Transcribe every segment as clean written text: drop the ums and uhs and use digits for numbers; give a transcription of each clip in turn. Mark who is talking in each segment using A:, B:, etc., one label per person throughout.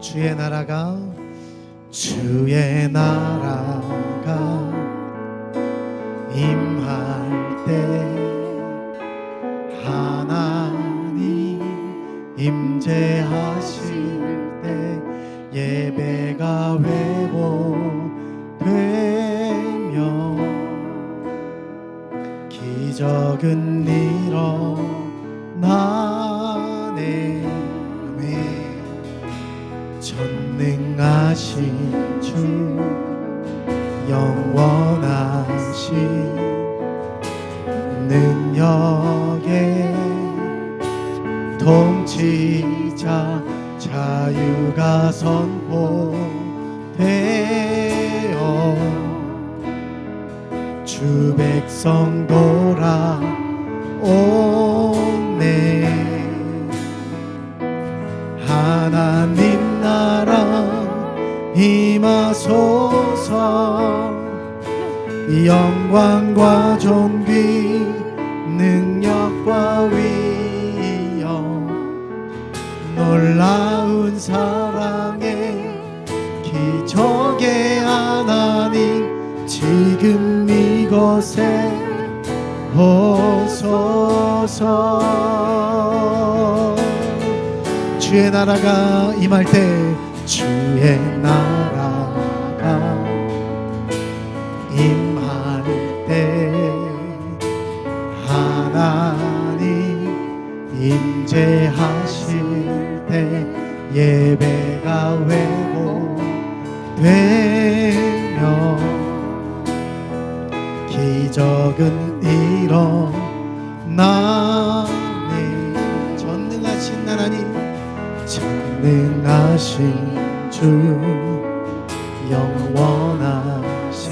A: 주의 나라가 임할 때 하나님 임재하실 때 예배가 회복되며 기적은 일어나네. 전능하신 주 영원하신 능력의 통치자 자유가 선포되어 주 백성 돌아오네. 하나님 나라 임하소서. 영광과 존귀 능력과 위엄 놀라운 사랑의 기적의 하나님 지금 이곳에 오소서. 주의 나라가 임할 때 주의 나라가 임할 때 하나님 임재하실 때 예배가 회복되며 기적은 일어나네. 전능하신 하나님 전능하신 주 영원하신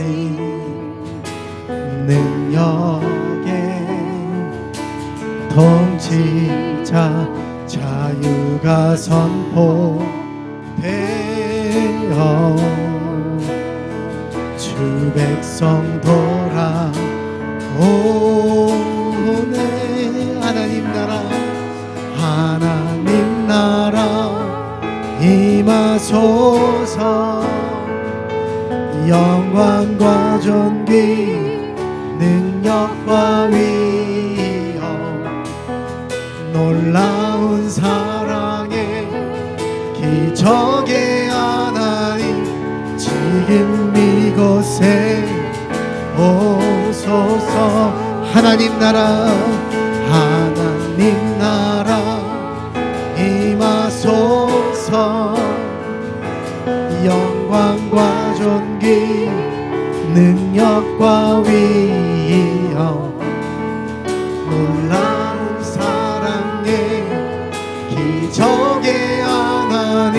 A: 능력의 통치자 자유가 선포되어 주 백성 돌아오네. 하나님 나라 임하소서. 영광과 존귀 능력과 위엄 놀라운 사랑의 기적의 하나님 지금 이곳에 오소서. 하나님 나라 임하소서. 영광과 존귀 능력과 위엄 놀라운 사랑의 기적의 하나님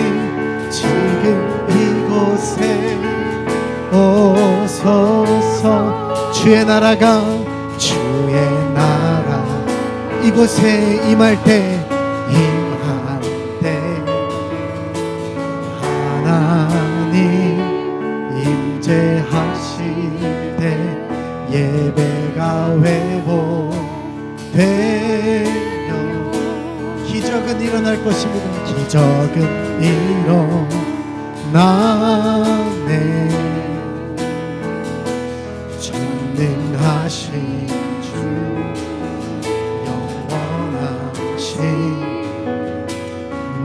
A: 지금 이곳에 오소서. 주의 나라 이곳에 임할 때 하나님 임재하실 때 예배가 회복되며 기적은 일어날 것입니다. 기적은 일어나네. 전능하신 주 영원하신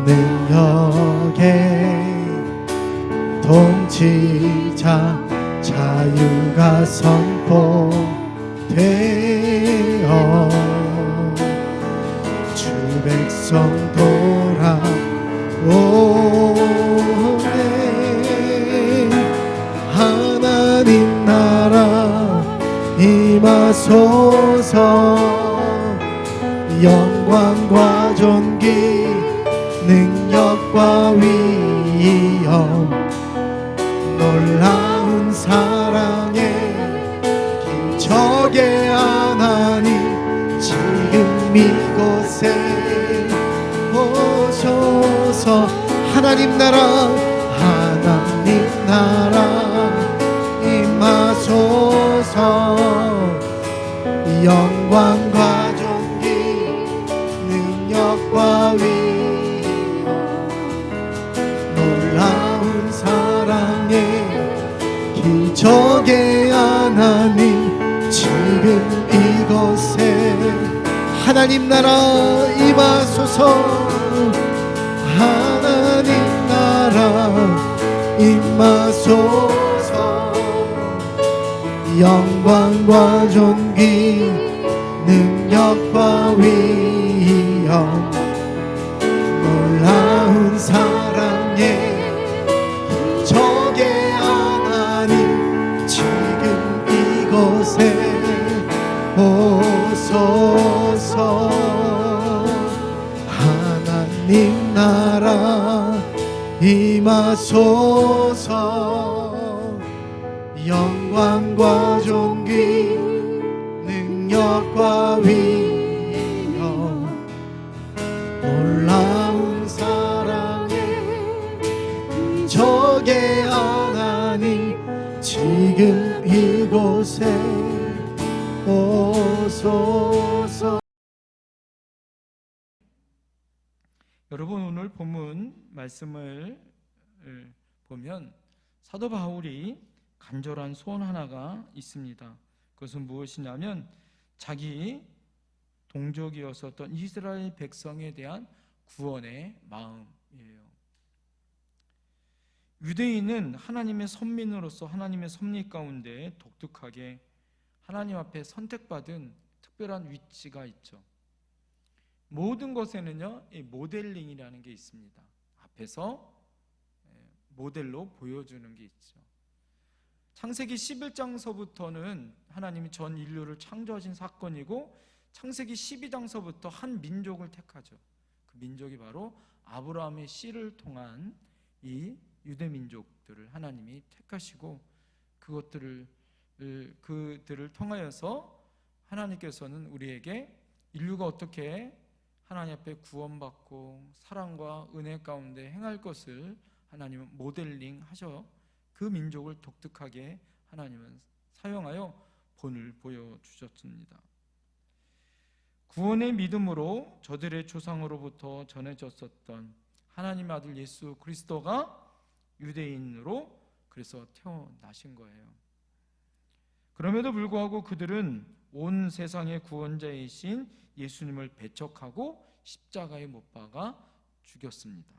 A: 능력의 통치자 자유가 선포되어 주 백성 돌아오네. 하나님 나라 임하소서. 영광과 존귀 능력과 위엄 놀라운 사랑의 기적의 하나님 지금 이곳에 오소서. 하나님 나라 임하소서. 영광과 존귀 능력과 위엄 지금 이곳에 하나님 나라 임하소서. 하나님 나라 임하소서. 영광과 존귀 능력과 위엄 놀라운 사랑에 저게 하나님 지금 이곳에 오소서. 하나님 나라 임하소서. 영광과 존귀 능력과 위엄 놀라운 사랑에 저게 하나님 지금 이곳에 오소서.
B: 여러분, 오늘 본문 말씀을 보면 사도 바울이 간절한 소원 하나가 있습니다. 그것은 무엇이냐면 자기 동족이었었던 이스라엘 백성에 대한 구원의 마음이에요. 유대인은 하나님의 선민으로서 하나님의 섭리 가운데 독특하게 하나님 앞에 선택받은 특별한 위치가 있죠. 모든 것에는요, 이 모델링이라는 게 있습니다. 앞에서 모델로 보여주는 게 있죠. 창세기 11장서부터는 하나님이 전 인류를 창조하신 사건이고, 창세기 12장서부터 한 민족을 택하죠. 그 민족이 바로 아브라함의 씨를 통한 이 유대 민족들을 하나님이 택하시고, 그들을 통하여서 하나님께서는 우리에게 인류가 어떻게 하나님 앞에 구원받고 사랑과 은혜 가운데 행할 것을 하나님은 모델링 하셔 그 민족을 독특하게 하나님은 사용하여 본을 보여주셨습니다. 구원의 믿음으로 저들의 조상으로부터 전해졌었던 하나님 아들 예수 그리스도가 유대인으로 그래서 태어나신 거예요. 그럼에도 불구하고 그들은 온 세상의 구원자이신 예수님을 배척하고 십자가에 못 박아 죽였습니다.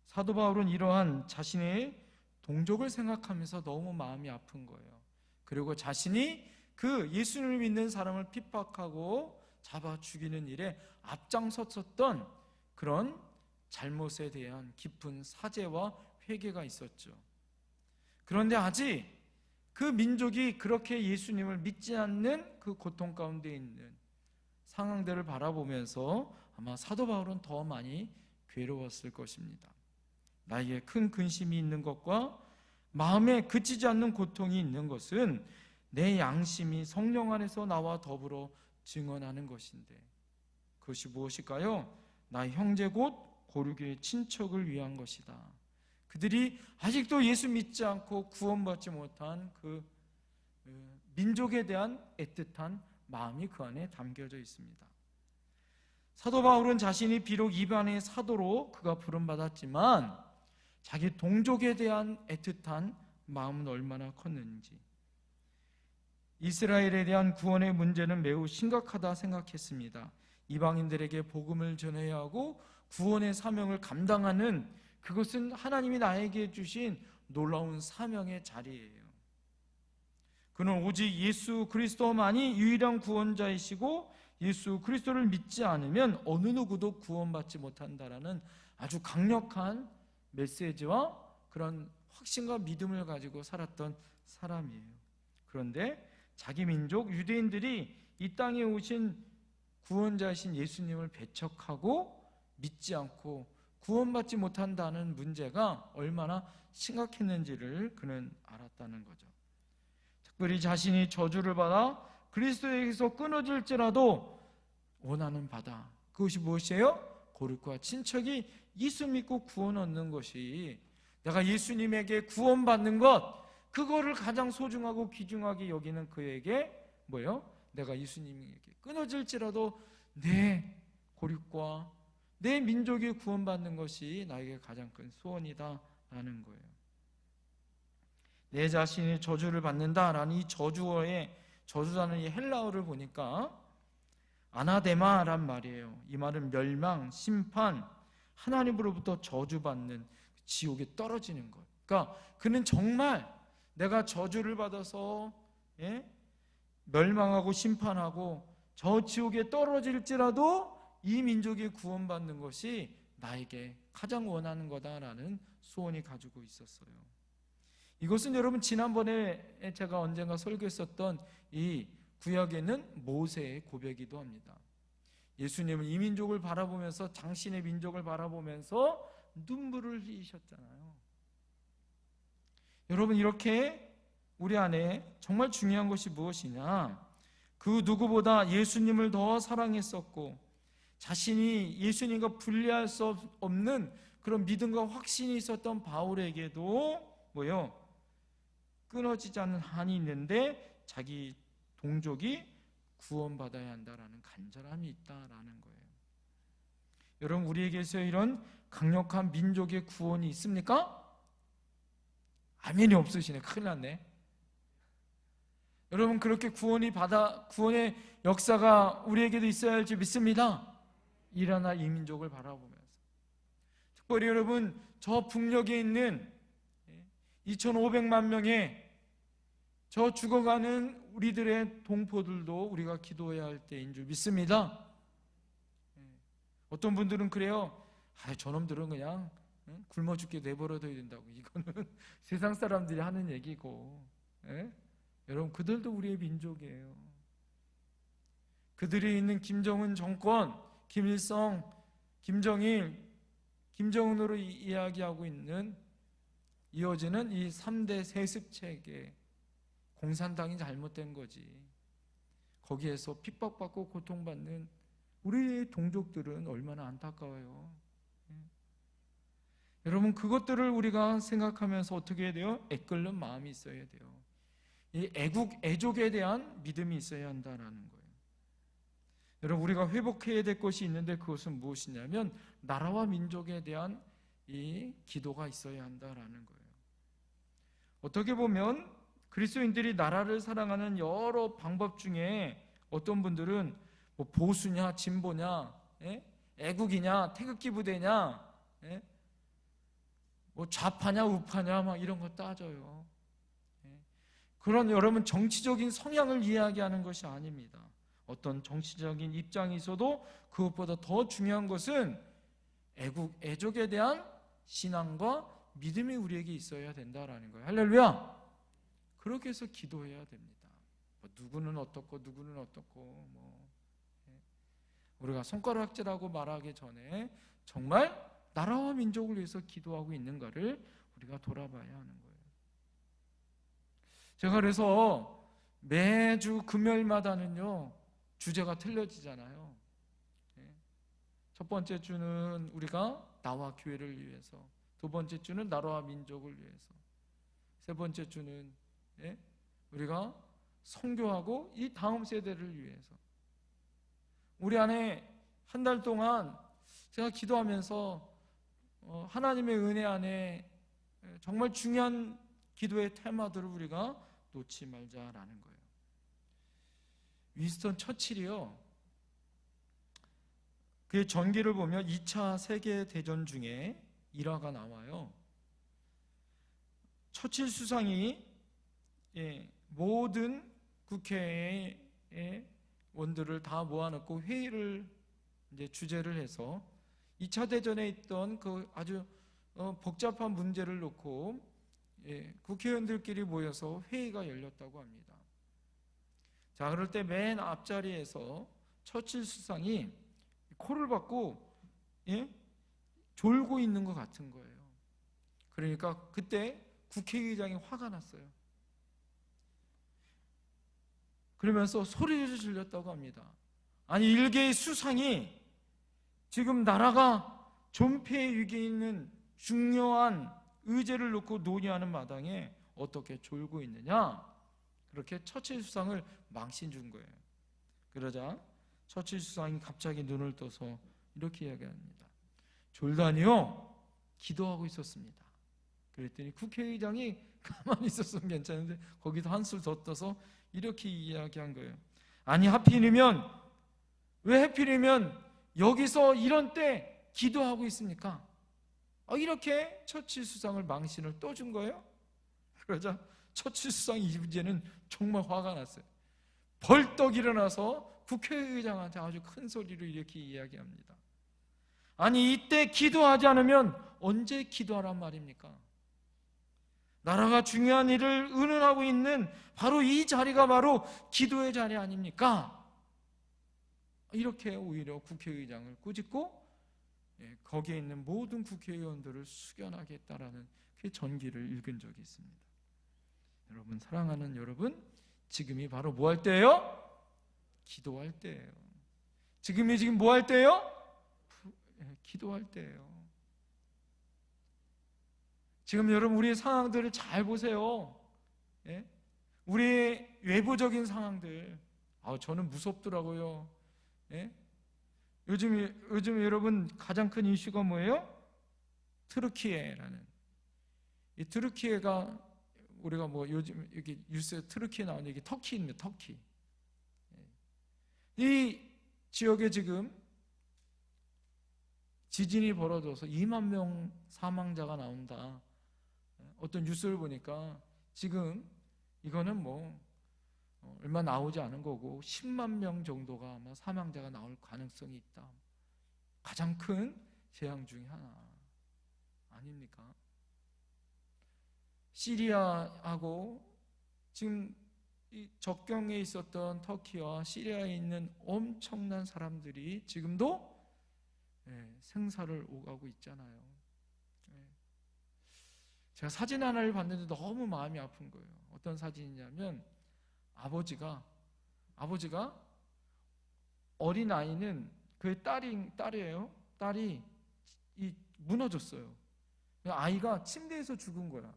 B: 사도 바울은 이러한 자신의 동족을 생각하면서 너무 마음이 아픈 거예요. 그리고 자신이 그 예수님을 믿는 사람을 핍박하고 잡아 죽이는 일에 앞장섰었던 그런 잘못에 대한 깊은 사죄와 회개가 있었죠. 그런데 아직 그 민족이 그렇게 예수님을 믿지 않는 그 고통 가운데 있는 상황들을 바라보면서 아마 사도 바울은 더 많이 괴로웠을 것입니다. 나에게 큰 근심이 있는 것과 마음에 그치지 않는 고통이 있는 것은 내 양심이 성령 안에서 나와 더불어 증언하는 것인데, 그것이 무엇일까요? 나의 형제 곧 고르교의 친척을 위한 것이다. 그들이 아직도 예수 믿지 않고 구원받지 못한 그 민족에 대한 애틋한 마음이 그 안에 담겨져 있습니다. 사도 바울은 자신이 비록 이방의 사도로 그가 부름받았지만 자기 동족에 대한 애틋한 마음은 얼마나 컸는지, 이스라엘에 대한 구원의 문제는 매우 심각하다 생각했습니다. 이방인들에게 복음을 전해야 하고 구원의 사명을 감당하는 그것은 하나님이 나에게 주신 놀라운 사명의 자리예요. 그는 오직 예수 그리스도만이 유일한 구원자이시고 예수 그리스도를 믿지 않으면 어느 누구도 구원받지 못한다라는 아주 강력한 메시지와 그런 확신과 믿음을 가지고 살았던 사람이에요. 그런데 자기 민족 유대인들이 이 땅에 오신 구원자이신 예수님을 배척하고 믿지 않고 구원받지 못한다는 문제가 얼마나 심각했는지를 그는 알았다는 거죠. 특별히 자신이 저주를 받아 그리스도에게서 끊어질지라도 원하는 바다, 그것이 무엇이에요? 고르크와 친척이 예수 믿고 구원 얻는 것이, 내가 예수님에게 구원받는 것, 그거를 가장 소중하고 귀중하게 여기는 그에게 뭐예요? 내가 예수님에게 끊어질지라도 내 고립과 내 민족이 구원받는 것이 나에게 가장 큰 소원이다라는 거예요. 내 자신이 저주를 받는다라는 이 저주어의 저주라는 이 헬라어를 보니까 아나데마란 말이에요. 이 말은 멸망, 심판, 하나님으로부터 저주받는, 지옥에 떨어지는 것. 그러니까 그는 정말 내가 저주를 받아서 멸망하고 심판하고 저 지옥에 떨어질지라도 이 민족이 구원받는 것이 나에게 가장 원하는 거다라는 소원이 가지고 있었어요. 이것은 여러분 지난번에 제가 언젠가 설교했었던 이 구약에 있는 모세의 고백이기도 합니다. 예수님은 이 민족을 바라보면서, 당신의 민족을 바라보면서 눈물을 흘리셨잖아요. 여러분, 이렇게 우리 안에 정말 중요한 것이 무엇이냐, 그 누구보다 예수님을 더 사랑했었고 자신이 예수님과 분리할 수 없는 그런 믿음과 확신이 있었던 바울에게도 뭐요? 끊어지지 않는 한이 있는데 자기 동족이 구원받아야 한다라는 간절함이 있다라는 거예요. 여러분, 우리에게서 이런 강력한 민족의 구원이 있습니까? 아멘이 없으시네. 큰일 났네. 여러분, 그렇게 구원의 역사가 우리에게도 있어야 할지 믿습니다. 일어나 이 민족을 바라보면서, 특별히 여러분, 저 북녘에 있는 2,500만 명의 저 죽어가는 우리들의 동포들도 우리가 기도해야 할 때인 줄 믿습니다. 어떤 분들은 그래요. 저놈들은 그냥 굶어 죽게 내버려둬야 된다고. 이거는 세상 사람들이 하는 얘기고, 여러분, 그들도 우리의 민족이에요. 그들이 있는 김정은 정권, 김일성, 김정일, 김정은으로 이야기하고 있는, 이어지는 이 3대 세습체계, 공산당이 잘못된 거지. 거기에서 핍박받고 고통받는 우리 동족들은 얼마나 안타까워요. 여러분, 그것들을 우리가 생각하면서 어떻게 해야 돼요? 애끓는 마음이 있어야 돼요. 이 애족에 대한 믿음이 있어야 한다는 거예요. 여러분, 우리가 회복해야 될 것이 있는데 그것은 무엇이냐면 나라와 민족에 대한 이 기도가 있어야 한다는 거예요. 어떻게 보면 그리스도인들이 나라를 사랑하는 여러 방법 중에 어떤 분들은 뭐 보수냐 진보냐, 애국이냐 태극기 부대냐, 뭐 좌파냐 우파냐 막 이런 거 따져요. 그런 여러분 정치적인 성향을 이야기하는 것이 아닙니다. 어떤 정치적인 입장이 있어도 그것보다 더 중요한 것은 애족에 대한 신앙과 믿음이 우리에게 있어야 된다라는 거예요. 할렐루야. 그렇게 해서 기도해야 됩니다. 뭐 누구는 어떻고 누구는 어떻고, 우리가 손가락질하고 말하기 전에 정말 나라와 민족을 위해서 기도하고 있는가를 우리가 돌아봐야 하는 거예요. 제가 그래서 매주 금요일마다는요 주제가 틀려지잖아요. 첫 번째 주는 우리가 나와 교회를 위해서, 두 번째 주는 나라와 민족을 위해서, 세 번째 주는 우리가 선교하고 이 다음 세대를 위해서. 우리 안에 한 달 동안 제가 기도하면서 하나님의 은혜 안에 정말 중요한 기도의 테마들을 우리가 놓지 말자라는 거예요. 윈스턴 처칠이요, 그의 전기를 보면 2차 세계대전 중에 일화가 나와요. 처칠 수상이 모든 국회의 원들을 다 모아놓고 회의를 이제 주재를 해서 2차 대전에 있던 그 아주 복잡한 문제를 놓고 국회의원들끼리 모여서 회의가 열렸다고 합니다. 자, 그럴 때 맨 앞자리에서 처칠 수상이 코를 박고 졸고 있는 것 같은 거예요. 그러니까 그때 국회의장이 화가 났어요. 그러면서 소리를 질렀다고 합니다. 아니, 일개의 수상이 지금 나라가 존폐의 위기에 있는 중요한 의제를 놓고 논의하는 마당에 어떻게 졸고 있느냐, 그렇게 처칠 수상을 망신 준 거예요. 그러자 처칠 수상이 갑자기 눈을 떠서 이렇게 이야기합니다. 졸다니요, 기도하고 있었습니다. 그랬더니 국회의장이 가만히 있었으면 괜찮은데 거기서 한술 더 떠서 이렇게 이야기한 거예요. 아니 왜 하필이면 여기서 이런 때 기도하고 있습니까? 이렇게 처치 수상을 망신을 또 준 거예요. 그러자 처치 수상 이제는 정말 화가 났어요. 벌떡 일어나서 국회의장한테 아주 큰 소리로 이렇게 이야기합니다. 아니 이때 기도하지 않으면 언제 기도하란 말입니까? 나라가 중요한 일을 의논하고 있는 바로 이 자리가 바로 기도의 자리 아닙니까? 이렇게 오히려 국회의장을 꾸짖고 거기에 있는 모든 국회의원들을 숙연하게 했다라는 그 전기를 읽은 적이 있습니다. 여러분, 사랑하는 여러분, 지금이 바로 뭐 할 때예요? 기도할 때예요. 지금 뭐 할 때예요? 기도할 때예요. 지금 여러분 우리의 상황들을 잘 보세요. 우리의 외부적인 상황들, 저는 무섭더라고요. 요즘 여러분 가장 큰 이슈가 뭐예요? 트르키예라는. 이 트르키예가 우리가 뭐 요즘 여기 뉴스에 트르키에 나오는 이게 터키입니다. 터키. 이 지역에 지금 지진이 벌어져서 2만 명 사망자가 나온다. 어떤 뉴스를 보니까 지금 이거는 뭐 얼마 나오지 않은 거고 10만 명 정도가 아마 사망자가 나올 가능성이 있다. 가장 큰 재앙 중에 하나 아닙니까? 시리아하고 지금 이 적경에 있었던 터키와 시리아에 있는 엄청난 사람들이 지금도 생사를 오가고 있잖아요. 제가 사진 하나를 봤는데 너무 마음이 아픈 거예요. 어떤 사진이냐면 아버지가 어린 아이는 그 딸이에요. 딸이 무너졌어요. 아이가 침대에서 죽은 거야.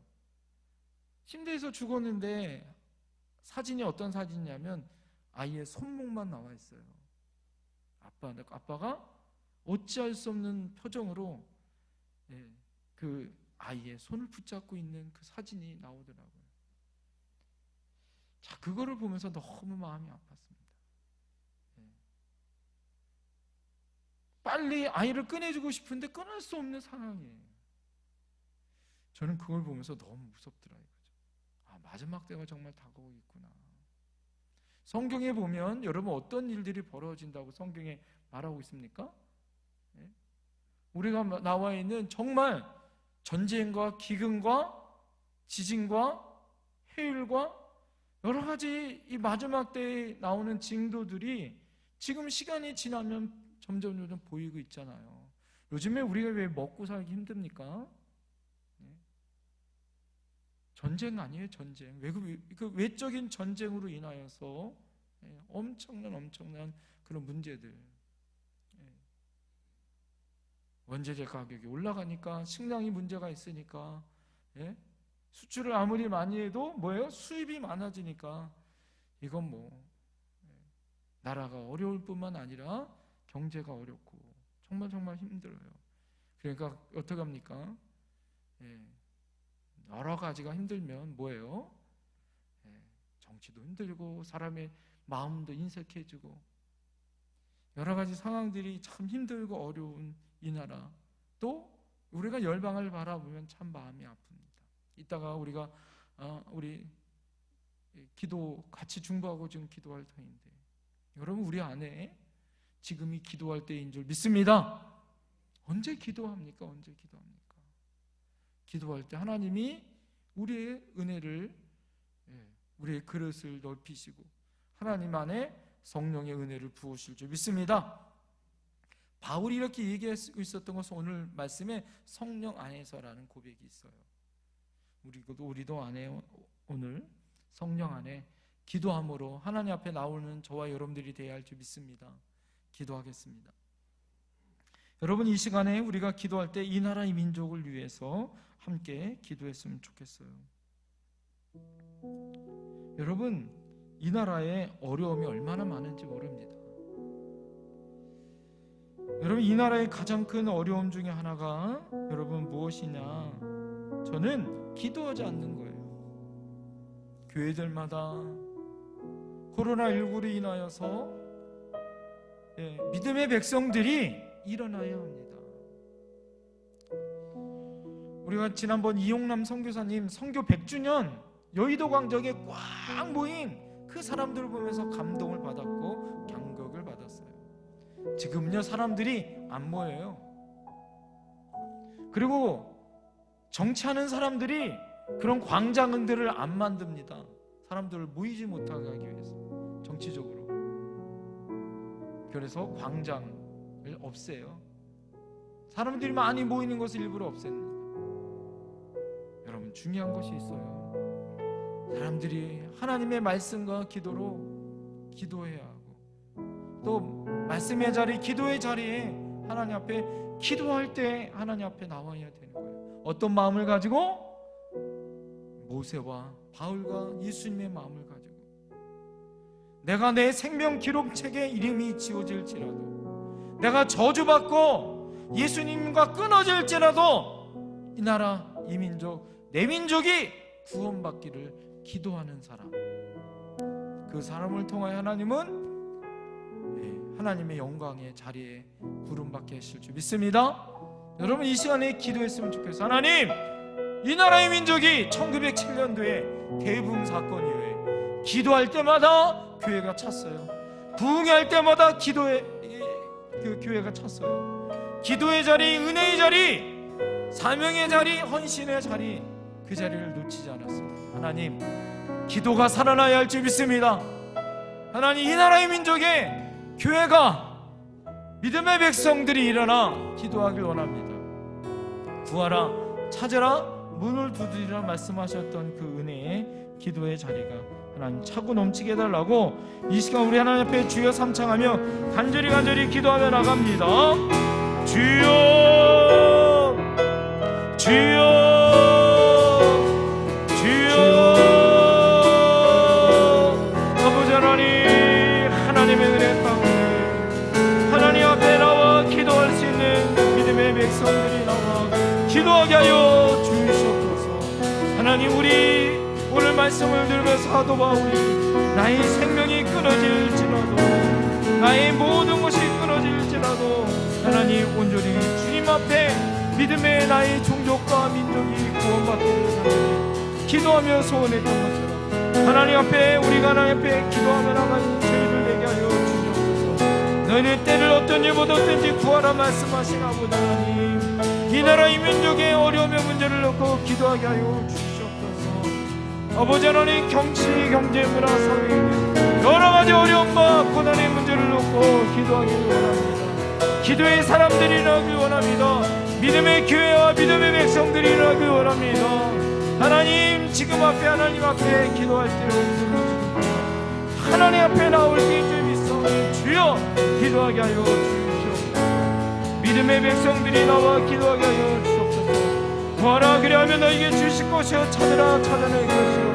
B: 침대에서 죽었는데 사진이 어떤 사진이냐면 아이의 손목만 나와 있어요. 아빠가 어찌할 수 없는 표정으로 그 아이의 손을 붙잡고 있는 그 사진이 나오더라고요. 자, 그거를 보면서 너무 마음이 아팠습니다. 빨리 아이를 꺼내주고 싶은데 끊을 수 없는 상황이에요. 저는 그걸 보면서 너무 무섭더라고요. 마지막 때가 정말 다가오고 있구나. 성경에 보면 여러분 어떤 일들이 벌어진다고 성경에 말하고 있습니까? 우리가 나와 있는 정말 전쟁과 기근과 지진과 해일과 여러 가지 이 마지막 때에 나오는 징조들이 지금 시간이 지나면 점점 보이고 있잖아요. 요즘에 우리가 왜 먹고 살기 힘듭니까? 전쟁 아니에요, 전쟁. 그 외적인 전쟁으로 인하여서 엄청난 그런 문제들. 원재재 가격이 올라가니까 식량이 문제가 있으니까 수출을 아무리 많이 해도 뭐예요? 수입이 많아지니까 이건 뭐 나라가 어려울 뿐만 아니라 경제가 어렵고 정말 힘들어요. 그러니까 어떻게 합니까? 여러 가지가 힘들면 뭐예요? 정치도 힘들고 사람의 마음도 인색해지고 여러 가지 상황들이 참 힘들고 어려운 이 나라, 또 우리가 열방을 바라보면 참 마음이 아픕니다. 이따가 우리가 우리 기도 같이 중보하고 지금 기도할 터인데 여러분 우리 안에 지금이 기도할 때인 줄 믿습니다. 언제 기도합니까? 언제 기도합니까? 기도할 때 하나님이 우리의 은혜를 우리의 그릇을 넓히시고 하나님 안에 성령의 은혜를 부으실 줄 믿습니다. 바울이 이렇게 얘기하고 있었던 것은 오늘 말씀에 성령 안에서라는 고백이 있어요. 우리도 안에 오늘 성령 안에 기도함으로 하나님 앞에 나오는 저와 여러분들이 되어야 할 줄 믿습니다. 기도하겠습니다. 여러분 이 시간에 우리가 기도할 때 이 나라 이 민족을 위해서 함께 기도했으면 좋겠어요. 여러분 이 나라에 어려움이 얼마나 많은지 모릅니다. 여러분 이 나라의 가장 큰 어려움 중에 하나가 여러분 무엇이냐? 저는 기도하지 않는 거예요. 교회들마다 코로나19로 인하여서 믿음의 백성들이 일어나야 합니다. 우리가 지난번 이용남 선교사님 선교 100주년 여의도 광장에 꽉 모인 그 사람들을 보면서 감동을 받았고 감격을 받았어요. 지금요 사람들이 안 모여요. 그리고 정치하는 사람들이 그런 광장들을 안 만듭니다. 사람들을 모이지 못하게 하기 위해서 정치적으로. 그래서 광장을 없애요. 사람들이 많이 모이는 것을 일부러 없앱니다. 여러분, 중요한 것이 있어요. 사람들이 하나님의 말씀과 기도로 기도해야 하고, 또 말씀의 자리, 기도의 자리에 하나님 앞에 기도할 때 하나님 앞에 나와야 되는 거예요. 어떤 마음을 가지고? 모세와 바울과 예수님의 마음을 가지고, 내가 내 생명 기록책에 이름이 지워질지라도, 내가 저주받고 예수님과 끊어질지라도 이 나라, 이 민족, 내 민족이 구원받기를 기도하는 사람, 그 사람을 통하여 하나님은 하나님의 영광의 자리에 부름받게 하실 줄 믿습니다. 여러분, 이 시간에 기도했으면 좋겠어요. 하나님, 이 나라의 민족이 1907년도에 대부흥 사건 이후에 기도할 때마다 교회가 찼어요. 부흥할 때마다 그 교회가 찼어요. 기도의 자리, 은혜의 자리, 사명의 자리, 헌신의 자리, 그 자리를 놓치지 않았습니다. 하나님, 기도가 살아나야 할 줄 믿습니다. 하나님, 이 나라의 민족에 교회가, 믿음의 백성들이 일어나 기도하길 원합니다. 구하라, 찾으라, 문을 두드리라 말씀하셨던 그 은혜의 기도의 자리가 하나님 차고 넘치게 해달라고 이 시간 우리 하나님 앞에 주여 삼창하며 간절히 기도하며 나갑니다. 주여, 주여, 아버지 하나님, 하나님의 은혜 가운데 하나님 앞에 나와 기도할 수 있는 믿음의 백성들이 나와 기도하게 하여 주시옵소서. 하나님, 우리 오늘 말씀을 들으면서 사도 바울이 나의 생명이 끊어질지라도, 나의 모든 것이 끊어질지라도 하나님 온전히 주님 앞에 믿음의 나의 종족과 민족이 구원받기를 하나님 기도하며 소원했던 것처럼 하나님 앞에, 우리가 하나님 앞에 기도하며 나가는 저희를 되게 하여 주시옵소서. 너희는 때를 어떤 일보다 어떤지 구하라 말씀하신 아버지 하나님, 이 나라 이 민족의 어려움의 문제를 놓고 기도하게 하여 주시옵소서. 아버지 하나님, 정치, 경제, 문화, 사회에 있는 여러 가지 어려움과 고난의 문제를 놓고 기도하기를 원합니다. 기도의 사람들이 일어나길 원합니다. 믿음의 교회와 믿음의 백성들이 일어나길 원합니다. 하나님, 지금 앞에 하나님 앞에 기도할 때 하나님 앞에 나올 때 믿사오니 주여 기도하게 하여 주시옵소서. 믿음의 백성들이 나와 기도하게 하여 주시옵소서. 구하라, 그리하면 너에게 주실 것이요, 찾으라, 찾아낼 것이요,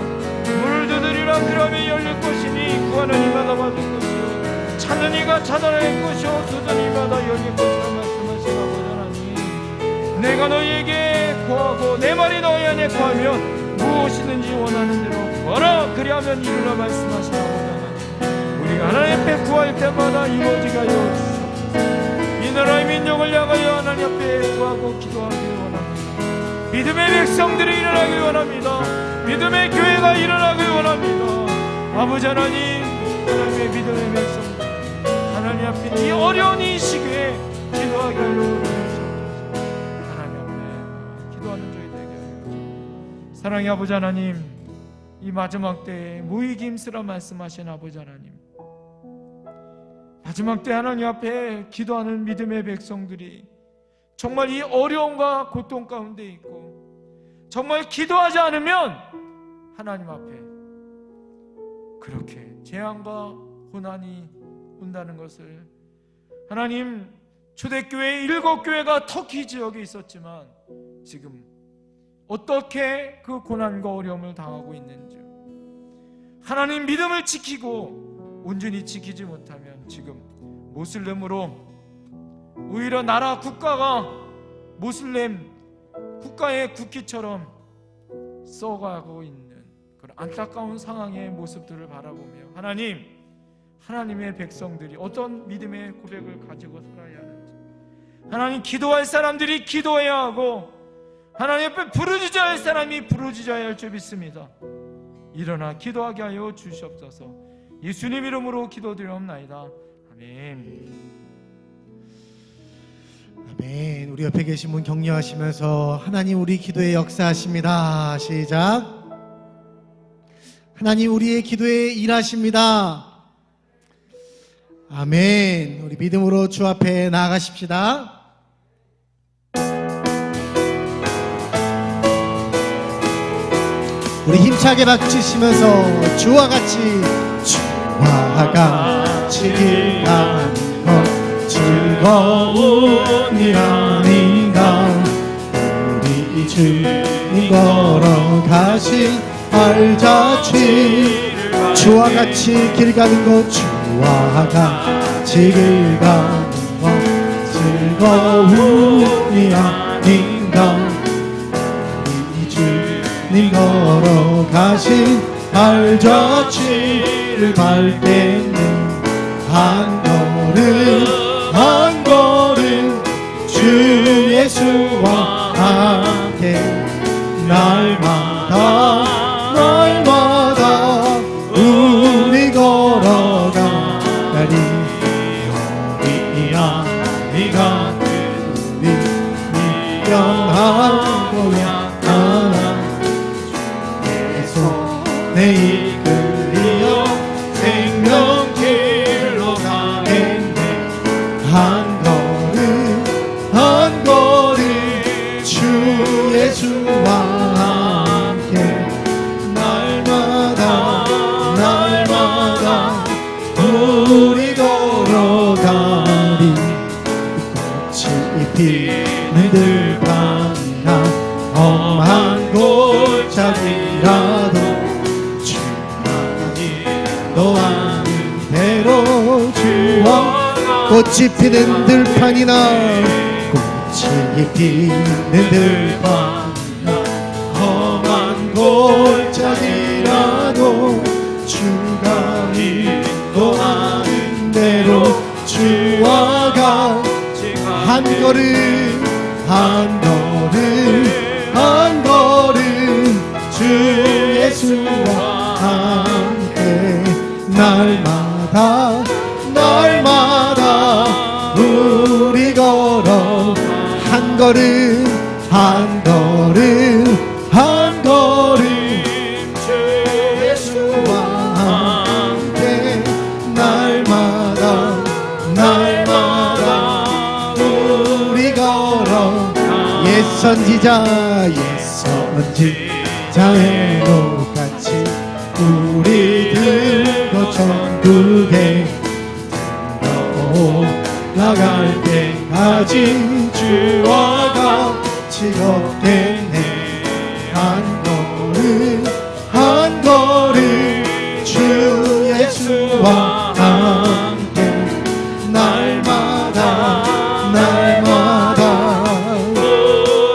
B: 문을 두드리라, 그러면 열릴 것이니 구하는 이마다 받을 것이요, 찾는 이가 찾아낼 것이요, 두드는 이마다 열릴 것이라 말씀하신 아버지 하나님, 내가 너희에게 구하고 내 말이 너희 안에 구하면 무엇이든지 원하는 대로 구하라, 그리하면 이루라 말씀하신 아버지 하나님, 우리가 하나님 앞에 구할 때마다 이루어지게 하여 주시옵소서. 이 나라의 민족을 향하여 하나님 앞에 구하고 기도하기를 원합니다. 믿음의 백성들이 일어나길 원합니다. 믿음의 교회가 일어나길 원합니다. 아버지 하나님, 하나님의 믿음의 백성들 하나님 앞에 이 어려운 이 시기에 기도하게 하여 주시옵소서. 하나님 앞에 기도하는 저희 되게 하여 사랑의 아버지 하나님, 이 마지막 때에 모이기 힘쓰라 말씀하신 아버지 하나님, 마지막 때 하나님 앞에 기도하는 믿음의 백성들이 정말 이 어려움과 고통 가운데 있고, 정말 기도하지 않으면 하나님 앞에 그렇게 재앙과 고난이 온다는 것을, 하나님, 초대교회 7교회가 터키 지역에 있었지만 지금 어떻게 그 고난과 어려움을 당하고 있는지, 하나님 믿음을 지키고 온전히 지키지 못하면 지금 모슬렘으로 오히려 나라 국가가 모슬렘 국가의 국기처럼 써가고 있는 그런 안타까운 상황의 모습들을 바라보며 하나님의 백성들이 어떤 믿음의 고백을 가지고 살아야 하는지, 하나님 기도할 사람들이 기도해야 하고 하나님 앞에 부르짖어야 할 사람이 부르짖어야 할 줄 믿습니다. 일어나 기도하게 하여 주시옵소서. 예수님 이름으로 기도드리옵나이다. 아멘.
A: 아멘. 우리 옆에 계신 분 격려하시면서 하나님 우리 기도에 역사하십니다. 시작. 하나님 우리의 기도에 일하십니다. 아멘. 우리 믿음으로 주 앞에 나아가십시다. 우리 힘차게 박치시면서 주와 같이 길 가는 것 즐거운 아닌가. 우리 주님 걸어가신 알자치 주와 같이 길 가는 것 주와 같이 길 가는 것 즐거운 아닌가. 우리 주님 걸어가신 알자치를 밟겠는 한 걸음 주 예수와 함께 날마다 우리 걸어가리. 여기야 네가 우리 미련한 거야. 계속 내 이끌리어 생명길로 가겠네. 한 걸음 주 예수와 함께 날마다 우리 걸어가리. 꽃이 피는 들판이나 험한 골짜기라도 주가 인도하는 대로 주와 꽃이 피는 들판이나 험한 골짜기라도 주가 인도하는 대로 주와 같이 한 걸음 주 예수와 함께 날마다 우리 걸어 한 걸음 주 예수와 함께 날마다 우리 걸어. 옛선지자의 똑같이 우리들도 천국에 들어가갈 때까지 주와 같이 걷겠네. 한 걸음 주 예수와 함께 날마다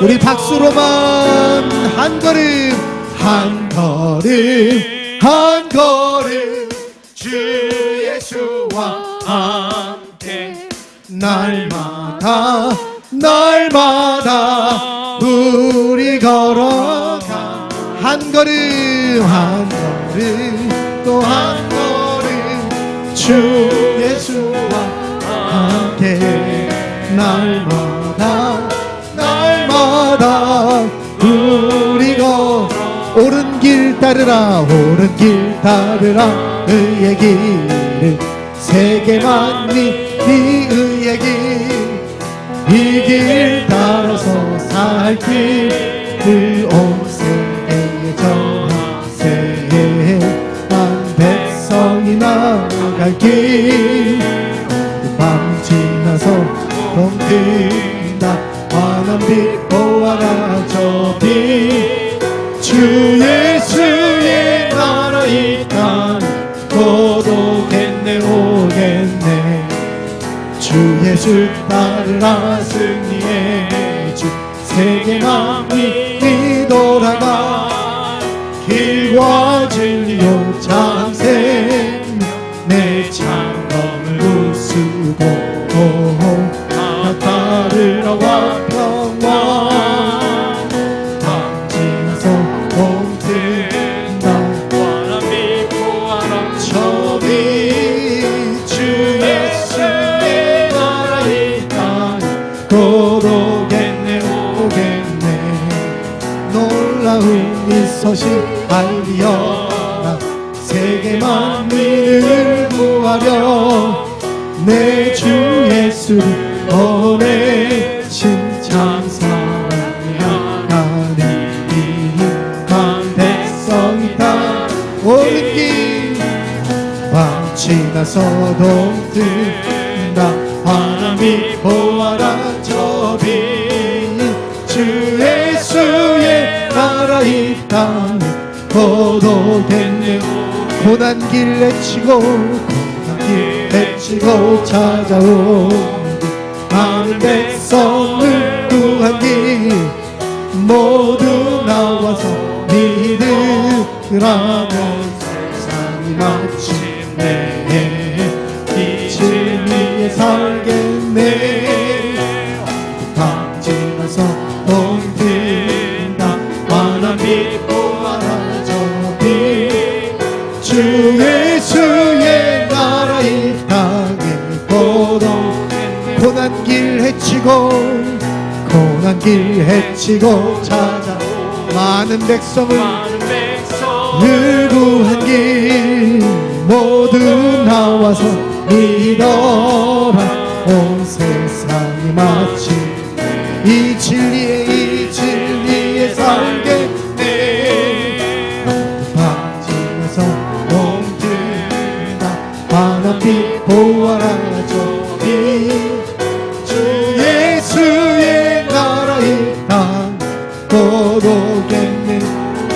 A: 우리 박수로만 한 걸음 주 예수와 함께 날마다 우리 걸어가. 한 걸음 또 한 걸음 주 예수와 함께 날마다 우리 걸어. 옳은 길 따르라 의의 길을 세계만 네 의의 길. 이 길 따라서 살 길을 온 세계에 전하세만 백성이 나갈 길. 밤 지나서 봄 든다 환한 빛보아 저 빛. 주 예수의 나라 이 땅 오겠네. 주 예수 따르라 승리의 주 세계 만민이 돌아가. 놀라운 이 소식 알리어라. 세계 만민을 구하려 내 주 예수를 보내신 참 사랑의 하나님, 한 백성이다. 오는 길 밤 지나서도 뜬다. 하나님 보아라 저비, 주 예수의 나라 이 땅에 고독했네. 고난길 헤치고 고난길 헤치고 찾아온 많은 백성을 구한 길, 모두 나와서 믿으라면 세상이 마침내 빛을 위해 살겠네. 밤 지나서 동든다. 하나님 보아라 저기, 주 예수의 나라 이 땅에 고독했네. 고난길 헤치고 고난길 헤치고 찾아 많은 백성을 구한 길, 모두 나와서 믿어라. 온 세상이 마치 이 진리에 살겠네. 밤지나서 봄든다. 하나님 보아라 저기, 주 예수의 나라 이 땅 고독했네.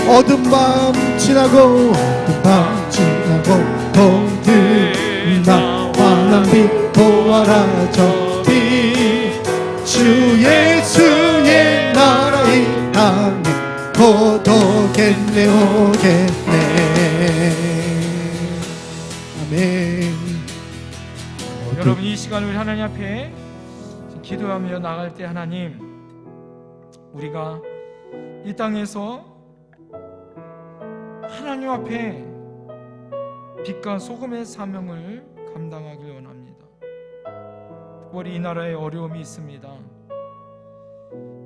A: 어두운 밤 지나고 어두운 밤 지나고 동든다. 하나님 보아라 저기, 주 예수의 나라 이 땅에 고독했네. 오겠네. 아멘.
B: 여러분, 이 시간 우리 하나님 앞에 기도하며 나갈 때, 하나님, 우리가 이 땅에서 하나님 앞에 빛과 소금의 사명을 감당하길 원합니다. 특별히 이 나라에 어려움이 있습니다.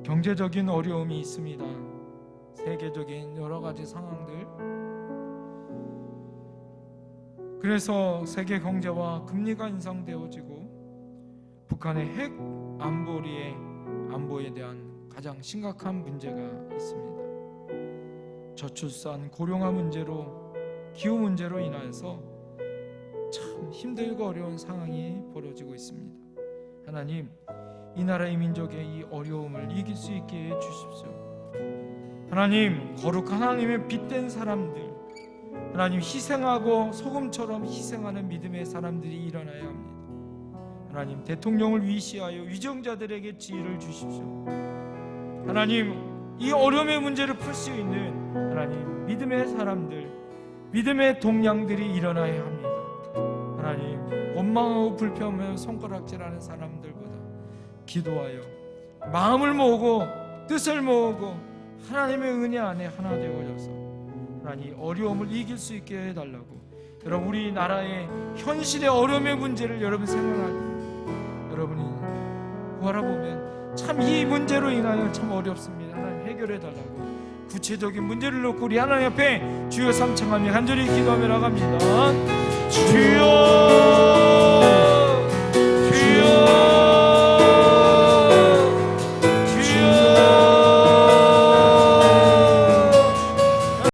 B: 경제적인 어려움이 있습니다. 세계적인 여러 가지 상황들. 그래서 세계 경제와 금리가 인상되어지고 북한의 핵 안보에 대한 가장 심각한 문제가 있습니다. 저출산, 고령화 문제로, 기후 문제로 인해서 참 힘들고 어려운 상황이 벌어지고 있습니다. 하나님, 이 나라의 민족의 이 어려움을 이길 수 있게 해주십시오. 하나님, 거룩한 하나님의 빛된 사람들, 하나님, 희생하고 소금처럼 희생하는 믿음의 사람들이 일어나야 합니다. 하나님, 대통령을 위시하여 위정자들에게 지혜를 주십시오. 하나님, 이 어려움의 문제를 풀 수 있는 하나님, 믿음의 사람들, 믿음의 동량들이 일어나야 합니다. 하나님, 원망하고 불평하며 손가락질하는 사람들보다 기도하여 마음을 모으고 뜻을 모으고 하나님의 은혜 안에 하나 되어져서 하나님, 어려움을 이길 수 있게 해달라고. 여러분, 우리나라의 현실의 어려움의 문제를 여러분 생각할 때 여러분이 바라보면 참 이 문제로 인하여 참 어렵습니다. 하나님, 해결해 달라고 구체적인 문제를 놓고 우리 하나님 앞에 주여 삼창하며 간절히 기도하며 나갑니다. 주여